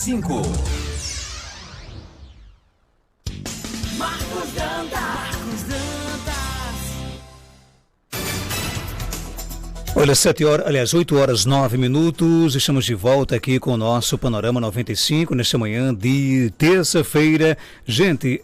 5. Marcos Dantas. Olha, 8 horas 9 minutos, estamos de volta aqui com o nosso Panorama 95, nesta manhã de terça-feira. Gente,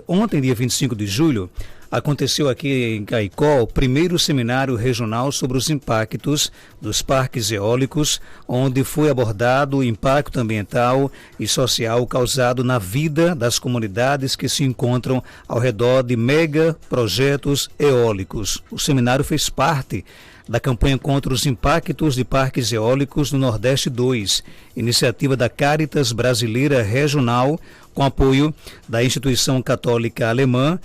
ontem, dia 25 de julho, aconteceu aqui em Caicó o primeiro seminário regional sobre os impactos dos parques eólicos, onde foi abordado o impacto ambiental e social causado na vida das comunidades que se encontram ao redor de mega projetos eólicos. O seminário fez parte da campanha contra os impactos de parques eólicos no Nordeste 2, iniciativa da Caritas Brasileira Regional, com apoio da instituição católica alemã,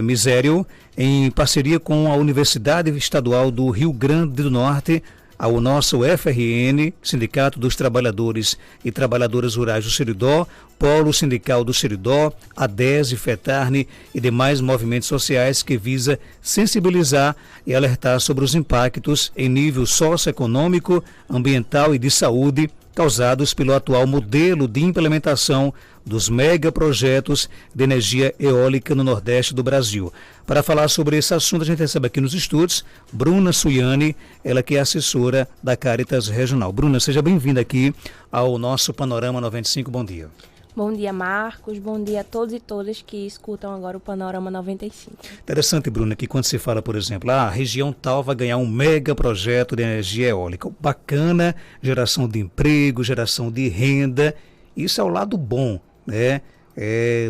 Misério, em parceria com a Universidade Estadual do Rio Grande do Norte, ao nosso UFRN, Sindicato dos Trabalhadores e Trabalhadoras Rurais do Seridó, Polo Sindical do Seridó, ADESE, FETARNE e demais movimentos sociais que visa sensibilizar e alertar sobre os impactos em nível socioeconômico, ambiental e de saúde causados pelo atual modelo de implementação dos megaprojetos de energia eólica no Nordeste do Brasil. Para falar sobre esse assunto, a gente recebe aqui nos estúdios Bruna Suiane, ela que é assessora da Caritas Regional. Bruna, seja bem-vinda aqui ao nosso Panorama 95. Bom dia. Bom dia, Marcos. Bom dia a todos e todas que escutam agora o Panorama 95. Interessante, Bruna, que quando se fala, por exemplo, a região tal vai ganhar um mega projeto de energia eólica. Bacana, geração de emprego, geração de renda. Isso é o lado bom, né,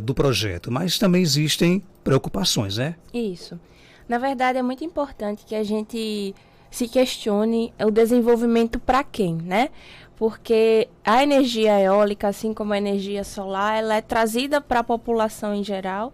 do projeto. Mas também existem preocupações, né? Isso. Na verdade, é muito importante que a gente se questione o desenvolvimento para quem, né? Porque a energia eólica, assim como a energia solar, ela é trazida para a população em geral,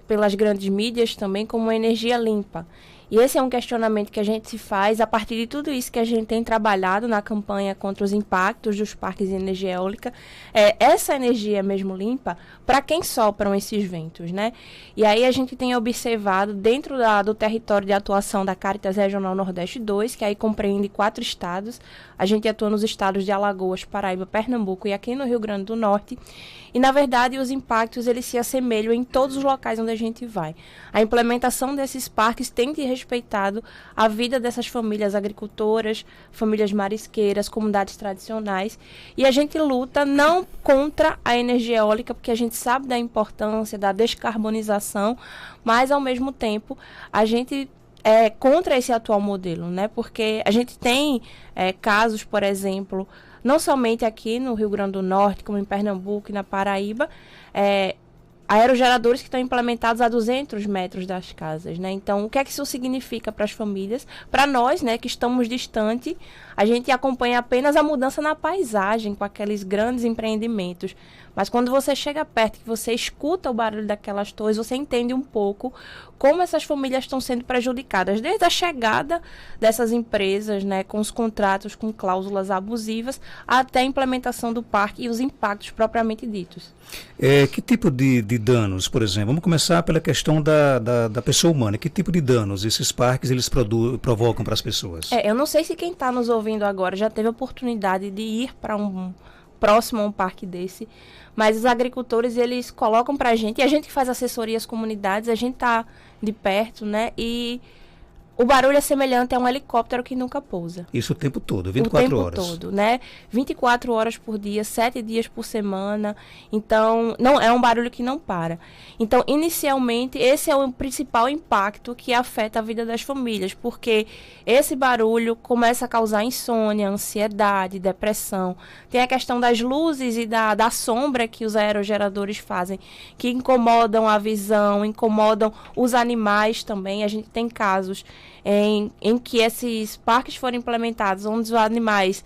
pelas grandes mídias também, como uma energia limpa. E esse é um questionamento que a gente se faz a partir de tudo isso que a gente tem trabalhado na campanha contra os impactos dos parques de energia eólica. Essa energia mesmo limpa, para quem sopram esses ventos, né? E aí a gente tem observado dentro do território de atuação da Caritas Regional Nordeste 2, que aí compreende 4 estados. A gente atua nos estados de Alagoas, Paraíba, Pernambuco e aqui no Rio Grande do Norte. E, na verdade, os impactos eles se assemelham em todos os locais onde a gente vai. A implementação desses parques tem respeitado a vida dessas famílias agricultoras, famílias marisqueiras, comunidades tradicionais. E a gente luta não contra a energia eólica, porque a gente sabe da importância da descarbonização, mas, ao mesmo tempo, a gente contra esse atual modelo, né? Porque a gente tem casos, por exemplo, não somente aqui no Rio Grande do Norte, como em Pernambuco e na Paraíba, aerogeradores que estão implementados a 200 metros das casas, né? Então, o que é que isso significa para as famílias? Para nós, né, que estamos distante, a gente acompanha apenas a mudança na paisagem com aqueles grandes empreendimentos. Mas quando você chega perto, que você escuta o barulho daquelas torres, você entende um pouco como essas famílias estão sendo prejudicadas, desde a chegada dessas empresas, né, com os contratos, com cláusulas abusivas, até a implementação do parque e os impactos propriamente ditos. Que tipo de danos, por exemplo? Vamos começar pela questão da pessoa humana. Que tipo de danos esses parques eles provocam para as pessoas? Eu não sei se quem está nos ouvindo agora já teve a oportunidade de ir para próximo a um parque desse, mas os agricultores, eles colocam para a gente, e a gente que faz assessoria às comunidades, a gente está de perto, né, e o barulho é semelhante a um helicóptero que nunca pousa. Isso o tempo todo, 24 horas. O tempo todo, né? 24 horas por dia, 7 dias por semana. Então, não é um barulho que não para. Então, inicialmente, esse é o principal impacto que afeta a vida das famílias, porque esse barulho começa a causar insônia, ansiedade, depressão. Tem a questão das luzes e da sombra que os aerogeradores fazem, que incomodam a visão, incomodam os animais também. A gente tem casos em que esses parques foram implementados, onde os animais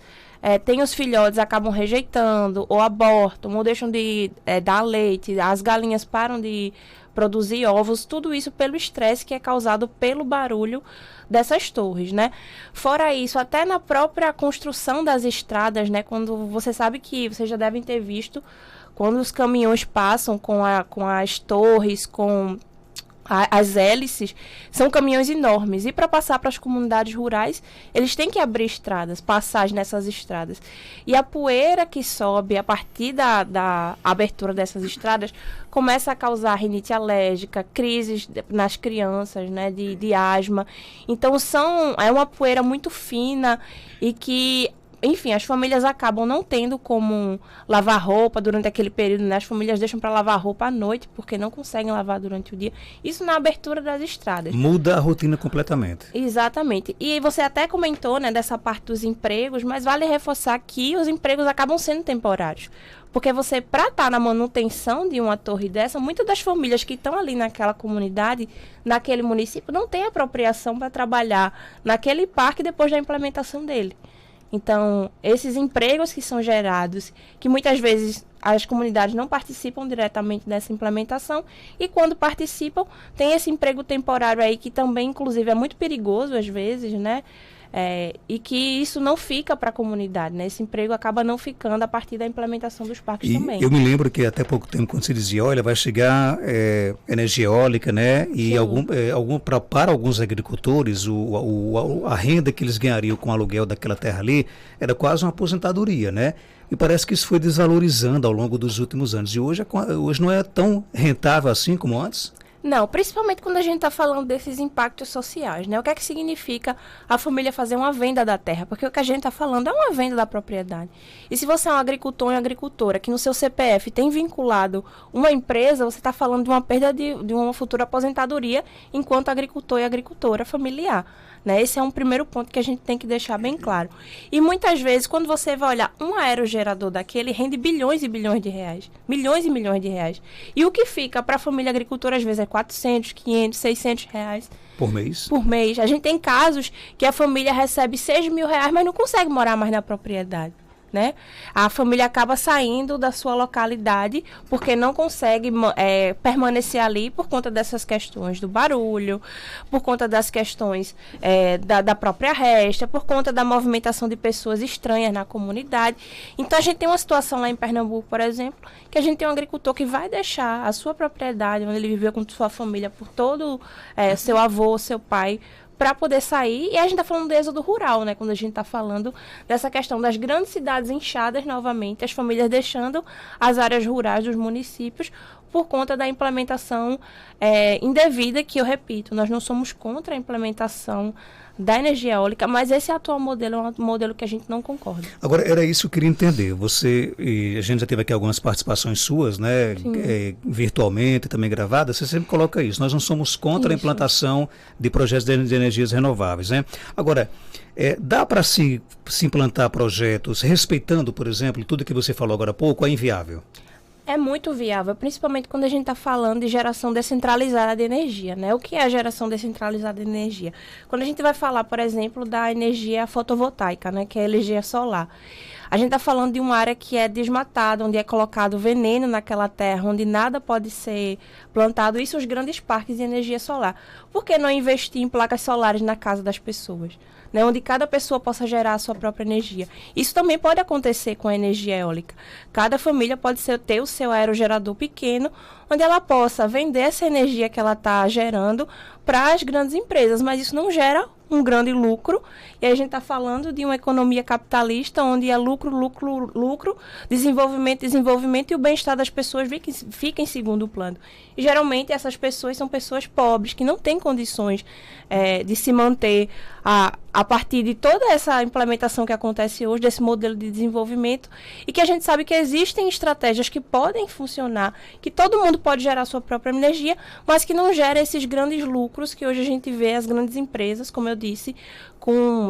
têm os filhotes, acabam rejeitando, ou abortam, ou deixam de dar leite, as galinhas param de produzir ovos, tudo isso pelo estresse que é causado pelo barulho dessas torres, né? Fora isso, até na própria construção das estradas, né? Quando você sabe que, vocês já devem ter visto, quando os caminhões passam com as torres, com as hélices são caminhões enormes. E para passar para as comunidades rurais, eles têm que abrir estradas, passagem nessas estradas. E a poeira que sobe a partir da abertura dessas estradas começa a causar rinite alérgica, crises nas crianças, né, de asma. Então, é uma poeira muito fina e que, enfim, as famílias acabam não tendo como lavar roupa durante aquele período, né? As famílias deixam para lavar roupa à noite, porque não conseguem lavar durante o dia. Isso na abertura das estradas. Muda a rotina completamente. Exatamente. E você até comentou, né, dessa parte dos empregos, mas vale reforçar que os empregos acabam sendo temporários. Porque você, para estar na manutenção de uma torre dessa, muitas das famílias que estão ali naquela comunidade, naquele município, não têm apropriação para trabalhar naquele parque depois da implementação dele. Então, esses empregos que são gerados, que muitas vezes as comunidades não participam diretamente dessa implementação, e quando participam, tem esse emprego temporário aí, que também, inclusive, é muito perigoso às vezes, né? E que isso não fica para a comunidade, né? Esse emprego acaba não ficando a partir da implementação dos parques também. Eu me lembro que até pouco tempo, quando se dizia, olha, vai chegar energia eólica, né? E para alguns agricultores, a renda que eles ganhariam com o aluguel daquela terra ali era quase uma aposentadoria, né? E parece que isso foi desvalorizando ao longo dos últimos anos. E hoje não é tão rentável assim como antes? Não, principalmente quando a gente está falando desses impactos sociais, né? O que é que significa a família fazer uma venda da terra? Porque o que a gente está falando é uma venda da propriedade. E se você é um agricultor ou uma agricultora que no seu CPF tem vinculado uma empresa, você está falando de uma perda de uma futura aposentadoria enquanto agricultor e agricultora familiar. Né? Esse é um primeiro ponto que a gente tem que deixar bem claro. E muitas vezes, quando você vai olhar um aerogerador daquele, rende bilhões e bilhões de reais. Milhões e milhões de reais. E o que fica para a família agricultora, às vezes, é 400, 500, 600 reais. Por mês? Por mês. A gente tem casos que a família recebe 6 mil reais, mas não consegue morar mais na propriedade. Né? A família acaba saindo da sua localidade porque não consegue permanecer ali por conta dessas questões do barulho, por conta das questões da própria resta, por conta da movimentação de pessoas estranhas na comunidade. Então a gente tem uma situação lá em Pernambuco, por exemplo, que a gente tem um agricultor que vai deixar a sua propriedade, onde ele viveu com sua família por todo seu avô, seu pai, para poder sair, e a gente está falando do êxodo rural, né? Quando a gente está falando dessa questão das grandes cidades inchadas novamente, as famílias deixando as áreas rurais dos municípios por conta da implementação indevida, que eu repito, nós não somos contra a implementação da energia eólica, mas esse atual modelo é um modelo que a gente não concorda. Agora, era isso que eu queria entender. A gente já teve aqui algumas participações suas, né? Virtualmente, também gravadas. Você sempre coloca isso. Nós não somos contra a implantação de projetos de energias renováveis, né? Agora, dá para se implantar projetos respeitando, por exemplo, tudo que você falou agora há pouco, é inviável? É muito viável, principalmente quando a gente está falando de geração descentralizada de energia, né? O que é a geração descentralizada de energia? Quando a gente vai falar, por exemplo, da energia fotovoltaica, né? Que é a energia solar. A gente está falando de uma área que é desmatada, onde é colocado veneno naquela terra, onde nada pode ser plantado. Isso os grandes parques de energia solar. Por que não investir em placas solares na casa das pessoas? Né, onde cada pessoa possa gerar a sua própria energia. Isso também pode acontecer com a energia eólica. Cada família pode ter o seu aerogerador pequeno, onde ela possa vender essa energia que ela está gerando para as grandes empresas, mas isso não gera um grande lucro, e a gente está falando de uma economia capitalista onde é lucro, lucro, lucro, desenvolvimento e o bem-estar das pessoas fica em segundo plano. E geralmente essas pessoas são pessoas pobres, que não têm condições de se manter a partir de toda essa implementação que acontece hoje, desse modelo de desenvolvimento, e que a gente sabe que existem estratégias que podem funcionar, que todo mundo pode gerar sua própria energia, mas que não gera esses grandes lucros que hoje a gente vê as grandes empresas, como eu disse,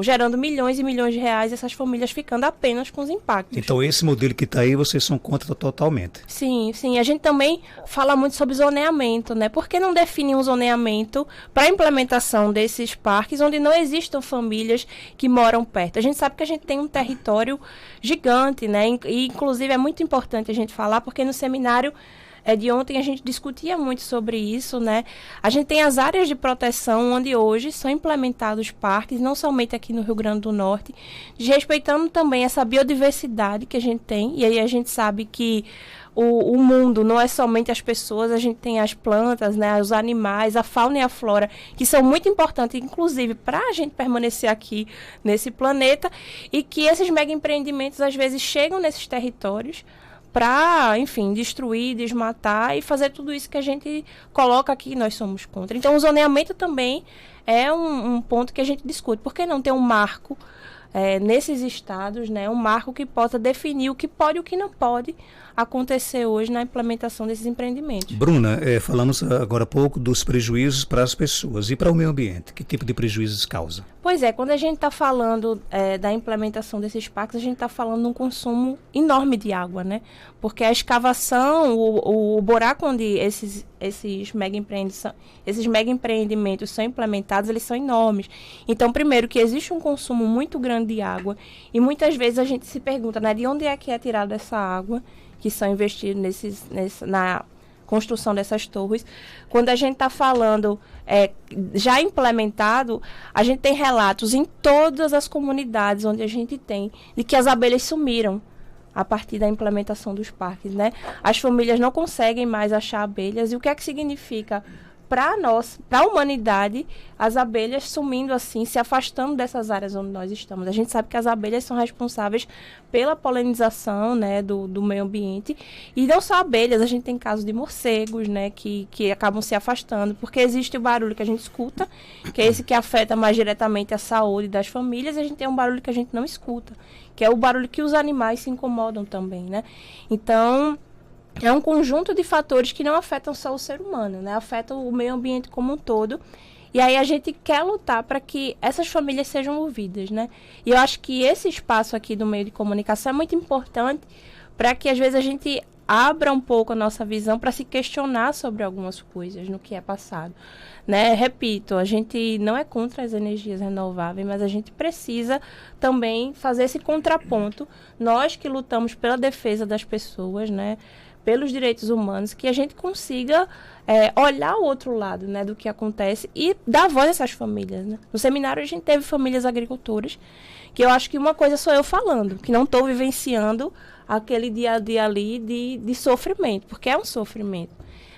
gerando milhões e milhões de reais, essas famílias ficando apenas com os impactos. Então esse modelo que está aí, vocês são contra totalmente? Sim, sim. A gente também fala muito sobre zoneamento, né? Por que não define um zoneamento para a implementação desses parques, onde não existam famílias que moram perto? A gente sabe que a gente tem um território gigante, né? E inclusive é muito importante a gente falar, porque no seminário de ontem a gente discutia muito sobre isso, né? A gente tem as áreas de proteção onde hoje são implementados parques, não somente aqui no Rio Grande do Norte, respeitando também essa biodiversidade que a gente tem. E aí a gente sabe que o mundo não é somente as pessoas, a gente tem as plantas, né, os animais, a fauna e a flora, que são muito importantes, inclusive, para a gente permanecer aqui nesse planeta, e que esses mega empreendimentos, às vezes, chegam nesses territórios para, enfim, destruir, desmatar e fazer tudo isso que a gente coloca aqui e nós somos contra. Então, o zoneamento também é um ponto que a gente discute. Por que não ter um marco nesses estados, né, um marco que possa definir o que pode e o que não pode acontecer hoje na implementação desses empreendimentos? Bruna, falamos agora há pouco dos prejuízos para as pessoas e para o meio ambiente. Que tipo de prejuízos causa? Pois é, quando a gente está falando da implementação desses parques, a gente está falando de um consumo enorme de água, né? Porque a escavação, o buraco onde esses mega empreendimentos são implementados, eles são enormes. Então, primeiro, que existe um consumo muito grande de água, e muitas vezes a gente se pergunta, né, de onde é que é tirada essa água que são investidos na construção dessas torres. Quando a gente está falando já implementado, a gente tem relatos em todas as comunidades onde a gente tem de que as abelhas sumiram a partir da implementação dos parques, né? As famílias não conseguem mais achar abelhas. E o que é que significa para nós, para a humanidade, as abelhas sumindo assim, se afastando dessas áreas onde nós estamos? A gente sabe que as abelhas são responsáveis pela polinização, né, do meio ambiente. E não só abelhas, a gente tem casos de morcegos, né, que acabam se afastando, porque existe o barulho que a gente escuta, que é esse que afeta mais diretamente a saúde das famílias, e a gente tem um barulho que a gente não escuta, que é o barulho que os animais se incomodam também, né? Então, é um conjunto de fatores que não afetam só o ser humano, né? Afetam o meio ambiente como um todo. E aí a gente quer lutar para que essas famílias sejam ouvidas, né? E eu acho que esse espaço aqui do meio de comunicação é muito importante para que às vezes a gente abra um pouco a nossa visão para se questionar sobre algumas coisas no que é passado, né? Repito, a gente não é contra as energias renováveis, mas a gente precisa também fazer esse contraponto. Nós que lutamos pela defesa das pessoas, né, pelos direitos humanos, que a gente consiga olhar o outro lado, né, do que acontece e dar voz a essas famílias, né? No seminário a gente teve famílias agricultoras, que eu acho que uma coisa sou eu falando, que não estou vivenciando aquele dia a dia ali de sofrimento, porque é um sofrimento.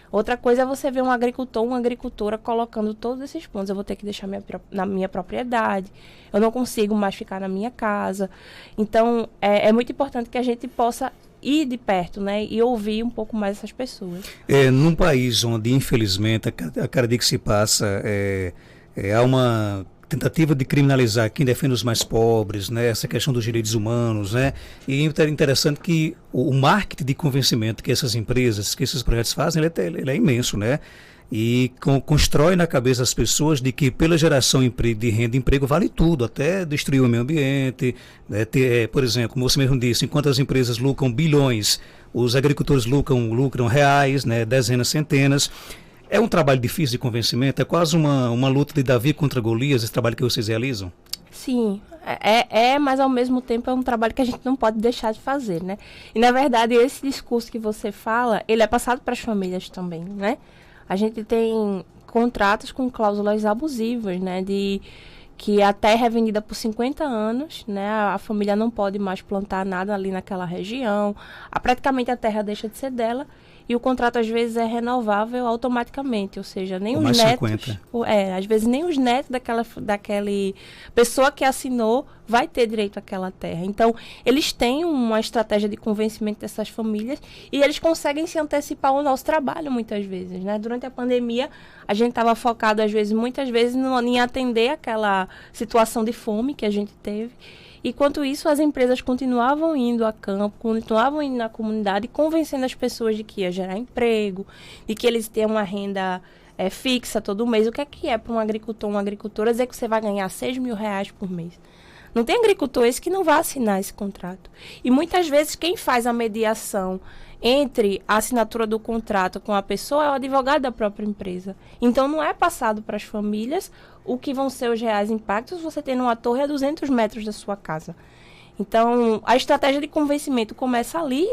Outra coisa é você ver um agricultor, uma agricultora colocando todos esses pontos. Eu vou ter que deixar na minha propriedade, eu não consigo mais ficar na minha casa. Então, é muito importante que a gente possa ir de perto, né, e ouvir um pouco mais essas pessoas. Num país onde, infelizmente, a cada dia que se passa, há uma tentativa de criminalizar quem defende os mais pobres, né, essa questão dos direitos humanos, né, e é interessante que o marketing de convencimento que essas empresas, que esses projetos fazem, ele é imenso, né, e constrói na cabeça das pessoas de que pela geração de renda e emprego vale tudo, até destruir o meio ambiente, né, por exemplo, como você mesmo disse, enquanto as empresas lucram bilhões, os agricultores lucram reais, né, dezenas, centenas. É um trabalho difícil de convencimento? É quase uma luta de Davi contra Golias, esse trabalho que vocês realizam? Sim, mas ao mesmo tempo é um trabalho que a gente não pode deixar de fazer, né? E na verdade esse discurso que você fala, ele é passado para as famílias também, né? A gente tem contratos com cláusulas abusivas, né? De que a terra é vendida por 50 anos, né? A família não pode mais plantar nada ali naquela região. Dapraticamente a terra deixa de ser dela. E o contrato, às vezes, é renovável automaticamente, ou seja, nem os netos... às vezes nem os netos daquela pessoa que assinou vai ter direito àquela terra. Então, eles têm uma estratégia de convencimento dessas famílias e eles conseguem se antecipar ao nosso trabalho, muitas vezes, né? Durante a pandemia, a gente estava focado, muitas vezes, em atender aquela situação de fome que a gente teve. Enquanto isso, as empresas continuavam indo a campo, continuavam indo na comunidade, convencendo as pessoas de que ia gerar emprego, de que eles têm uma renda fixa todo mês. O que é para um agricultor, uma agricultora, dizer que você vai ganhar R$6.000 por mês? Não tem agricultor esse que não vai assinar esse contrato. E muitas vezes quem faz a mediação entre a assinatura do contrato com a pessoa é o advogado da própria empresa. Então, não é passado para as famílias o que vão ser os reais impactos você tendo uma torre a 200 metros da sua casa. Então, a estratégia de convencimento começa ali,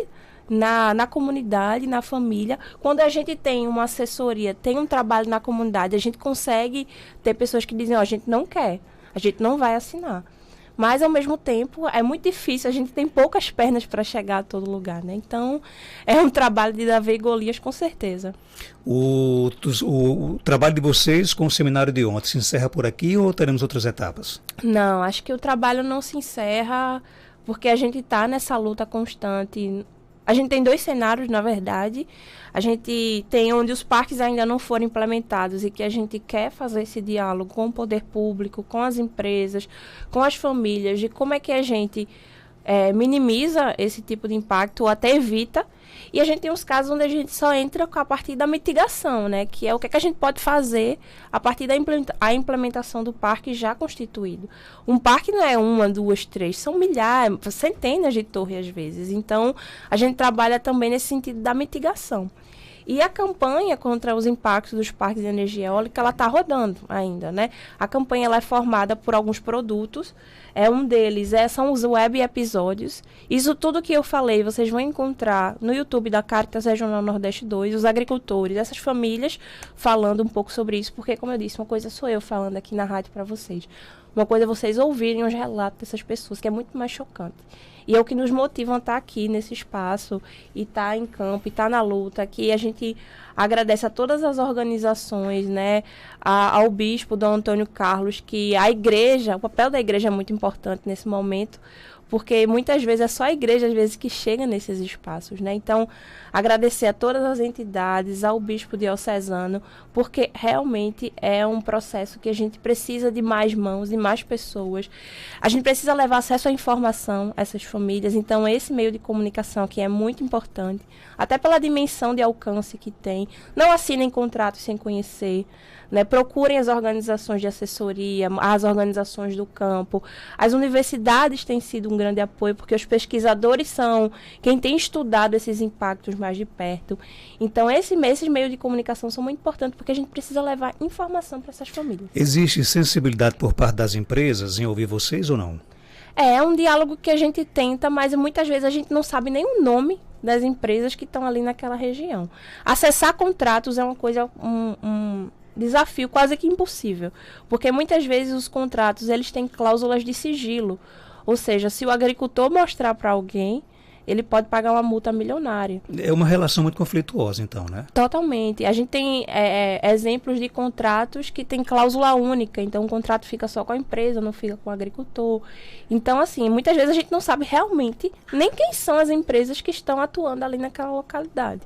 na comunidade, na família. Quando a gente tem uma assessoria, tem um trabalho na comunidade, a gente consegue ter pessoas que dizem, a gente não quer, a gente não vai assinar. Mas, ao mesmo tempo, é muito difícil, a gente tem poucas pernas para chegar a todo lugar, né? Então, é um trabalho de Davi e Golias, com certeza. O trabalho de vocês com o seminário de ontem se encerra por aqui ou teremos outras etapas? Não, acho que o trabalho não se encerra porque a gente está nessa luta constante. A gente tem 2 cenários, na verdade. A gente tem onde os parques ainda não foram implementados e que a gente quer fazer esse diálogo com o poder público, com as empresas, com as famílias, de como é que a gente minimiza esse tipo de impacto ou até evita. E a gente tem uns casos onde a gente só entra a partir da mitigação, né? Que é o que a gente pode fazer a partir da implementação do parque já constituído. Um parque não é 1, 2, 3, são milhares, centenas de torres às vezes. Então, a gente trabalha também nesse sentido da mitigação. E a campanha contra os impactos dos parques de energia eólica, ela está rodando ainda, né? A campanha ela é formada por alguns produtos. Um deles são os web episódios. Isso tudo que eu falei, vocês vão encontrar no YouTube da Caritas Regional Nordeste 2, os agricultores, essas famílias falando um pouco sobre isso, porque, como eu disse, uma coisa sou eu falando aqui na rádio para vocês. Uma coisa é vocês ouvirem os relatos dessas pessoas, que é muito mais chocante. E é o que nos motiva a estar aqui nesse espaço e estar em campo, e estar na luta, que a gente agradece a todas as organizações, né, ao bispo Dom Antônio Carlos, que a igreja, o papel da igreja é muito importante nesse momento, porque muitas vezes é só a igreja, às vezes, que chega nesses espaços, né? Então, agradecer a todas as entidades, ao bispo diocesano, porque realmente é um processo que a gente precisa de mais mãos, de mais pessoas. A gente precisa levar acesso à informação a essas famílias, então esse meio de comunicação aqui é muito importante, até pela dimensão de alcance que tem. Não assinem contratos sem conhecer, né? Procurem as organizações de assessoria, as organizações do campo. As universidades têm sido um grande apoio, porque os pesquisadores são quem tem estudado esses impactos mais de perto. Então, esses meios de comunicação são muito importantes, porque a gente precisa levar informação para essas famílias. Existe sensibilidade por parte das empresas em ouvir vocês ou não? É um diálogo que a gente tenta, mas muitas vezes a gente não sabe nem o nome das empresas que estão ali naquela região. Acessar contratos é uma coisa, um desafio quase que impossível, porque muitas vezes os contratos eles têm cláusulas de sigilo, ou seja, se o agricultor mostrar para alguém, ele pode pagar uma multa milionária. É uma relação muito conflituosa, então, né? Totalmente. A gente tem exemplos de contratos que tem cláusula única, então o contrato fica só com a empresa, não fica com o agricultor. Então, assim, muitas vezes a gente não sabe realmente nem quem são as empresas que estão atuando ali naquela localidade.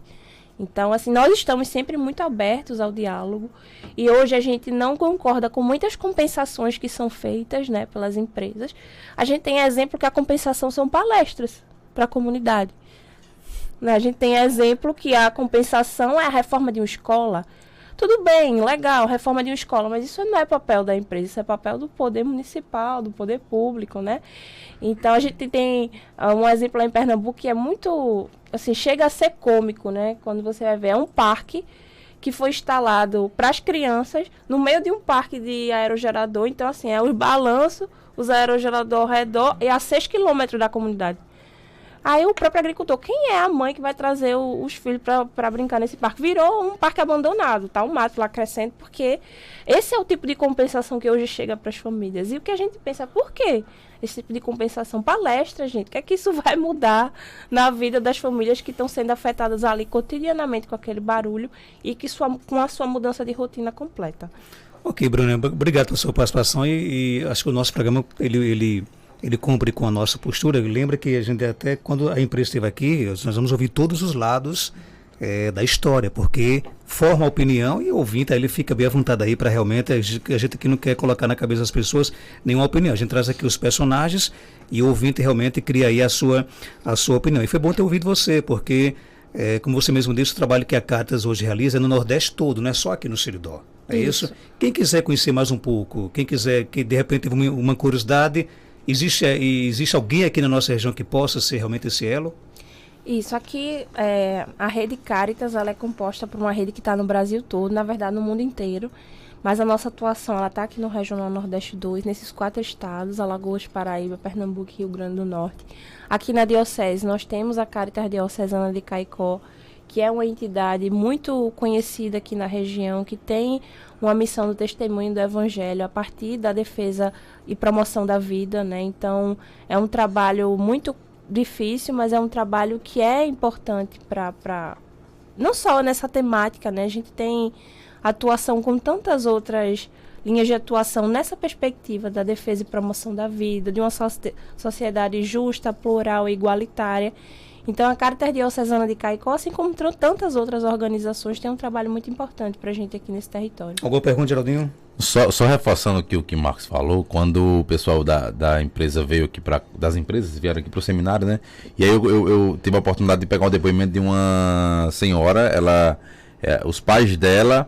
Então, assim, nós estamos sempre muito abertos ao diálogo e hoje a gente não concorda com muitas compensações que são feitas, né, pelas empresas. A gente tem exemplo que a compensação são palestras para a comunidade. Né? A gente tem exemplo que a compensação é a reforma de uma escola. Tudo bem, legal, reforma de uma escola, mas isso não é papel da empresa, isso é papel do poder municipal, do poder público, né? Então, a gente tem um exemplo lá em Pernambuco que é muito, assim, chega a ser cômico, né? Quando você vai ver, é um parque que foi instalado para as crianças no meio de um parque de aerogerador. Então, assim, é o balanço, os aerogeradores ao redor e a 6 quilômetros da comunidade. Aí o próprio agricultor, quem é a mãe que vai trazer os filhos para brincar nesse parque? Virou um parque abandonado, tá? Um mato lá crescendo, porque esse é o tipo de compensação que hoje chega para as famílias. E o que a gente pensa, por quê esse tipo de compensação? Palestra, gente, o que é que isso vai mudar na vida das famílias que estão sendo afetadas ali cotidianamente com aquele barulho e que com a sua mudança de rotina completa? Ok, Bruna, obrigado pela sua participação e acho que o nosso programa, ele cumpre com a nossa postura. Lembra que a gente até, quando a empresa esteve aqui, nós vamos ouvir todos os lados da história, porque forma a opinião e o ouvinte ele fica bem à vontade aí para realmente, a gente aqui não quer colocar na cabeça das pessoas nenhuma opinião, a gente traz aqui os personagens e o ouvinte realmente cria aí a sua opinião. E foi bom ter ouvido você, porque, como você mesmo disse, o trabalho que a Caritas hoje realiza é no Nordeste todo, não é só aqui no Seridó. É isso? Quem quiser conhecer mais um pouco, quem quiser, que de repente teve uma curiosidade, existe alguém aqui na nossa região que possa ser realmente esse elo? Isso, aqui a rede Caritas ela é composta por uma rede que está no Brasil todo, na verdade no mundo inteiro, mas a nossa atuação ela está aqui no Regional Nordeste 2, nesses 4 estados, Alagoas, Paraíba, Pernambuco e Rio Grande do Norte. Aqui na Diocese nós temos a Caritas Diocesana de Caicó, que é uma entidade muito conhecida aqui na região, que tem uma missão do testemunho do Evangelho a partir da defesa e promoção da vida, né? Então, é um trabalho muito difícil, mas é um trabalho que é importante para não só nessa temática, né? A gente tem atuação com tantas outras linhas de atuação nessa perspectiva da defesa e promoção da vida, de uma sociedade justa, plural e igualitária. Então, a Caritas Diocesana de Caicó, assim como tantas outras organizações, tem um trabalho muito importante para a gente aqui nesse território. Alguma pergunta, Geraldinho? Só reforçando aqui o que o Marcos falou, quando o pessoal da empresa veio aqui das empresas vieram aqui para o seminário, né? E aí eu tive a oportunidade de pegar um depoimento de uma senhora, os pais dela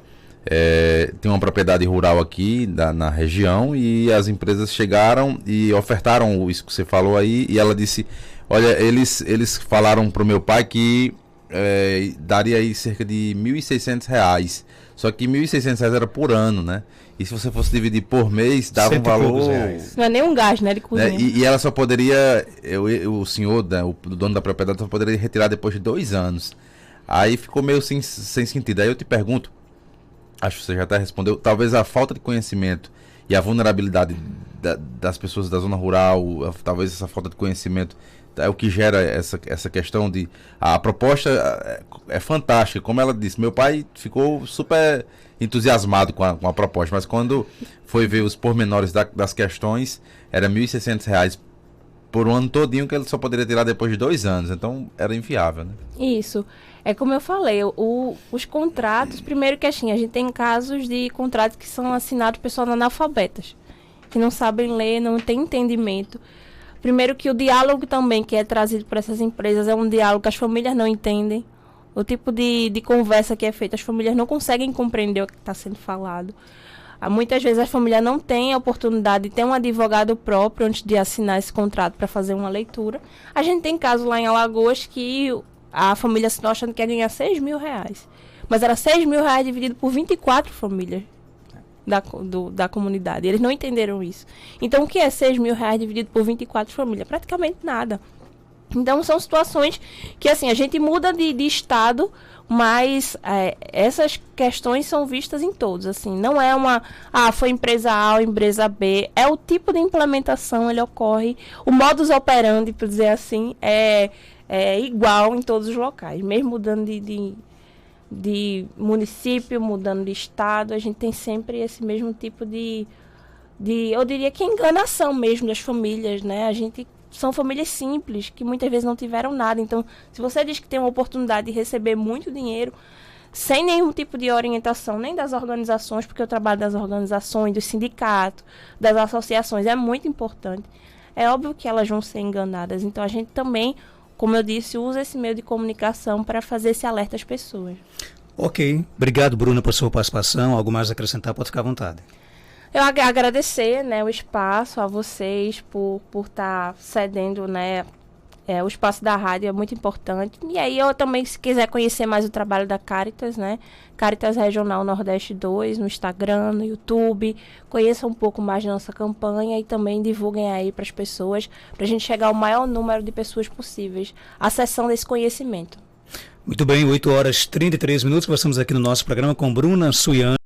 tem uma propriedade rural aqui na região, e as empresas chegaram e ofertaram isso que você falou aí, e ela disse, olha, eles falaram pro meu pai que daria aí cerca de R$1.600, só que R$1.600 era por ano, né? E se você fosse dividir por mês, dava um valor... Não é nem um gás, né, de cozinha. Né? E ela só poderia, o senhor, né, o dono da propriedade, só poderia retirar depois de 2 anos. Aí ficou meio sem sentido. Aí eu te pergunto, acho que você já até respondeu, talvez a falta de conhecimento e a vulnerabilidade das pessoas da zona rural, talvez essa falta de conhecimento é o que gera essa questão de... A proposta é fantástica, como ela disse, meu pai ficou super entusiasmado com a proposta, mas quando foi ver os pormenores das questões, era R$1.600 por um ano todinho, que ele só poderia tirar depois de 2 anos, então era inviável, né? Isso. É como eu falei, os contratos, primeiro que assim, a gente tem casos de contratos que são assinados por pessoas analfabetas, que não sabem ler, não têm entendimento. Primeiro que o diálogo também que é trazido por essas empresas é um diálogo que as famílias não entendem. O tipo de conversa que é feita, as famílias não conseguem compreender o que está sendo falado. Muitas vezes a família não tem a oportunidade de ter um advogado próprio antes de assinar esse contrato para fazer uma leitura. A gente tem caso lá em Alagoas que a família assinou achando que ia ganhar R$6.000. Mas era R$6.000 dividido por 24 famílias da comunidade. Eles não entenderam isso. Então, o que é R$6.000 dividido por 24 famílias? Praticamente nada. Então, são situações que, assim, a gente muda de estado, mas essas questões são vistas em todos, assim. Não é foi empresa A ou empresa B. É o tipo de implementação, ele ocorre. O modus operandi, por dizer assim, é igual em todos os locais. Mesmo mudando de município, mudando de estado, a gente tem sempre esse mesmo tipo de eu diria que enganação mesmo das famílias, né? São famílias simples, que muitas vezes não tiveram nada. Então, se você diz que tem uma oportunidade de receber muito dinheiro, sem nenhum tipo de orientação, nem das organizações, porque o trabalho das organizações, dos sindicatos, das associações é muito importante. É óbvio que elas vão ser enganadas. Então, a gente também, como eu disse, usa esse meio de comunicação para fazer esse alerta às pessoas. Ok. Obrigado, Bruna, por sua participação. Algo mais a acrescentar? Pode ficar à vontade. Eu agradecer, né, o espaço a vocês por estar cedendo, né, o espaço da rádio é muito importante. E aí eu também, se quiser conhecer mais o trabalho da Caritas, né, Caritas Regional Nordeste 2, no Instagram, no YouTube, conheçam um pouco mais da nossa campanha e também divulguem aí para as pessoas, para a gente chegar ao maior número de pessoas possíveis, acessando esse conhecimento. Muito bem, 8h33, conversamos aqui no nosso programa com Bruna Suian.